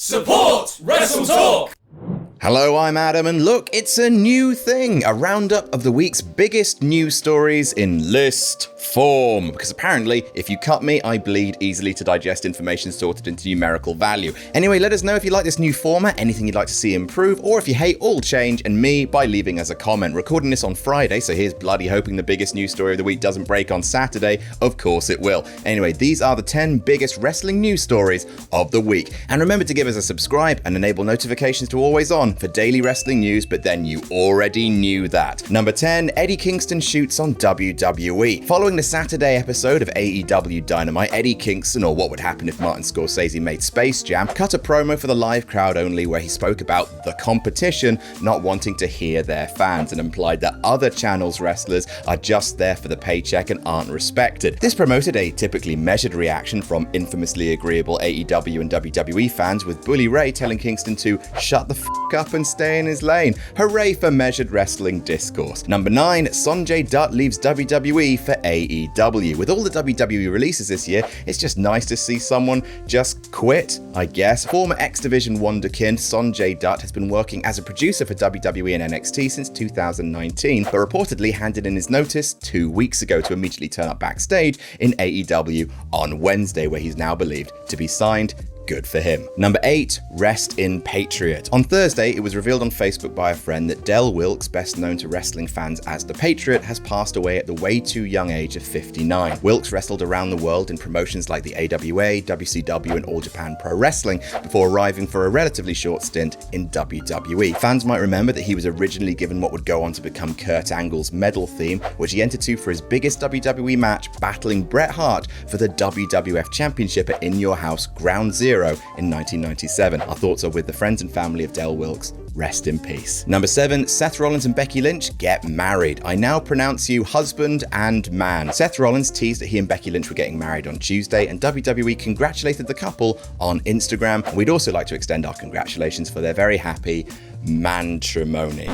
Support WrestleTalk! Hello, I'm Adam, and look, it's a new thing, a roundup of the week's biggest news stories in list form. Because apparently, if you cut me, I bleed easily to digest information sorted into numerical value. Anyway, let us know if you like this new format, anything you'd like to see improve, or if you hate all change and me by leaving us a comment. Recording this on Friday, so here's bloody hoping the biggest news story of the week doesn't break on Saturday. Of course it will. Anyway, these are the 10 biggest wrestling news stories of the week. And remember to give us a subscribe and enable notifications to always on for daily wrestling news, but then you already knew that. Number 10, Eddie Kingston shoots on WWE. Following the Saturday episode of AEW Dynamite, Eddie Kingston, or What Would Happen If Martin Scorsese Made Space Jam, cut a promo for the live crowd only where he spoke about the competition not wanting to hear their fans and implied that other channels' wrestlers are just there for the paycheck and aren't respected. This promoted a typically measured reaction from infamously agreeable AEW and WWE fans, with Bully Ray telling Kingston to shut the f*** up and stay in his lane. Hooray for measured wrestling discourse. Number 9, Sonjay Dutt leaves WWE for AEW. With all the WWE releases this year, it's just nice to see someone just quit, I guess. Former X Division wonderkind Sonjay Dutt has been working as a producer for WWE and NXT since 2019, but reportedly handed in his notice 2 weeks ago to immediately turn up backstage in AEW on Wednesday, where he's now believed to be signed. Good for him. Number 8, rest in Patriot. On Thursday, it was revealed on Facebook by a friend that Del Wilkes, best known to wrestling fans as The Patriot, has passed away at the way too young age of 59. Wilkes wrestled around the world in promotions like the AWA, WCW, and All Japan Pro Wrestling before arriving for a relatively short stint in WWE. Fans might remember that he was originally given what would go on to become Kurt Angle's medal theme, which he entered to for his biggest WWE match, battling Bret Hart for the WWF Championship at In Your House Ground Zero in 1997. Our thoughts are with the friends and family of Del Wilkes. Rest in peace. Number 7, Seth Rollins and Becky Lynch get married. I now pronounce you husband and man. Seth Rollins teased that he and Becky Lynch were getting married on Tuesday, and WWE congratulated the couple on Instagram. We'd also like to extend our congratulations for their very happy matrimony.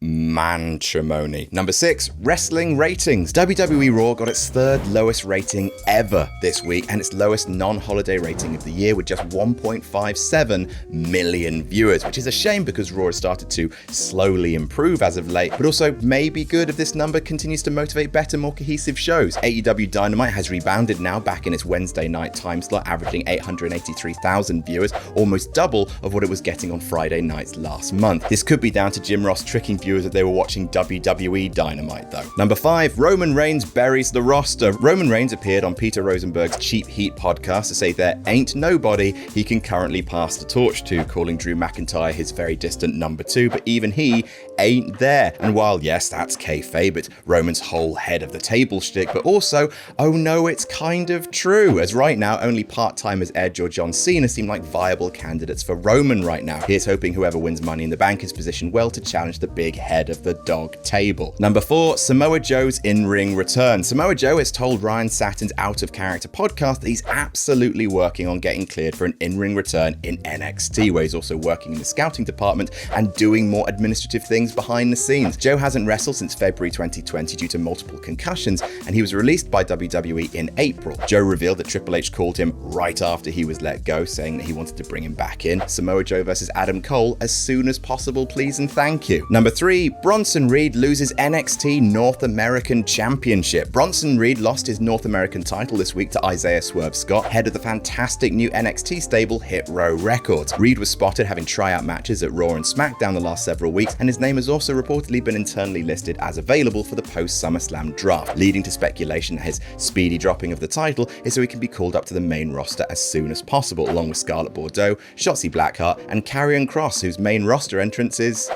Matrimony. Number 6, wrestling ratings. WWE Raw got its third lowest rating ever this week, and its lowest non-holiday rating of the year, with just 1.57 million viewers, which is a shame because Raw has started to slowly improve as of late, but also may be good if this number continues to motivate better, more cohesive shows. AEW Dynamite has rebounded now, back in its Wednesday night time slot, averaging 883,000 viewers, almost double of what it was getting on Friday nights last month. This could be down to Jim Ross tricking viewers that they were watching WWE Dynamite, though. Number 5, Roman Reigns buries the roster. Roman Reigns appeared on Peter Rosenberg's Cheap Heat podcast to say there ain't nobody he can currently pass the torch to, calling Drew McIntyre his very distant number 2, but even he ain't there. And while yes, that's kayfabe, it's Roman's whole head of the table shtick, but also, oh no, it's kind of true, as right now only part-timers Edge or John Cena seem like viable candidates for Roman right now. Here's hoping whoever wins Money in the Bank is positioned well to challenge the big head of the dog table. Number 4, Samoa Joe's in-ring return. Samoa Joe has told Ryan Satin's Out of Character podcast that he's absolutely working on getting cleared for an in-ring return in NXT, where he's also working in the scouting department and doing more administrative things behind the scenes. Joe hasn't wrestled since February 2020 due to multiple concussions, and he was released by WWE in April. Joe revealed that Triple H called him right after he was let go, saying that he wanted to bring him back in. Samoa Joe versus Adam Cole as soon as possible, please and thank you. Number 3, Bronson Reed loses NXT North American Championship. Bronson Reed lost his North American title this week to Isaiah Swerve Scott, head of the fantastic new NXT stable Hit Row Records. Reed was spotted having tryout matches at Raw and SmackDown the last several weeks, and his name has also reportedly been internally listed as available for the post-SummerSlam draft, leading to speculation that his speedy dropping of the title is so he can be called up to the main roster as soon as possible, along with Scarlett Bordeaux, Shotzi Blackheart, and Karrion Kross, whose main roster entrance is...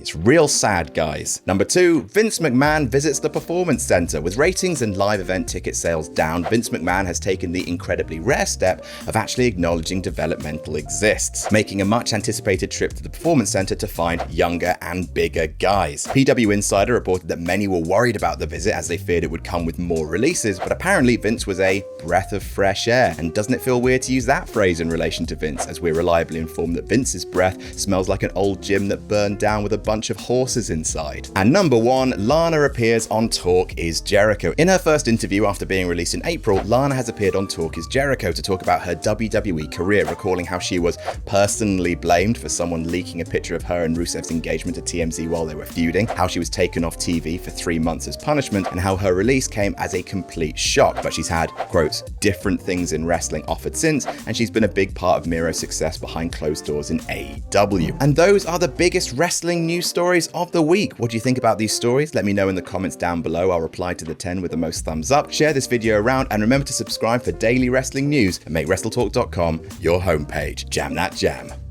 it's real sad, guys. Number 2, Vince McMahon visits the Performance Center. With ratings and live event ticket sales down, Vince McMahon has taken the incredibly rare step of actually acknowledging developmental exists, making a much anticipated trip to the Performance Center to find younger and bigger guys. PW Insider reported that many were worried about the visit as they feared it would come with more releases, but apparently Vince was a breath of fresh air. And doesn't it feel weird to use that phrase in relation to Vince, as we're reliably informed that Vince's breath smells like an old gym that burned down with a bunch of horses inside. And number 1, Lana appears on Talk is Jericho. In her first interview after being released in April, Lana has appeared on Talk is Jericho to talk about her WWE career, recalling how she was personally blamed for someone leaking a picture of her and Rusev's engagement to TMZ while they were feuding, how she was taken off TV for 3 months as punishment, and how her release came as a complete shock. But she's had, quotes, different things in wrestling offered since, and she's been a big part of Miro's success behind closed doors in AEW. And those are the biggest wrestling news stories of the week. What do you think about these stories? Let me know in the comments down below. I'll reply to the 10 with the most thumbs up. Share this video around, and remember to subscribe for daily wrestling news and make WrestleTalk.com your homepage. Jam that jam.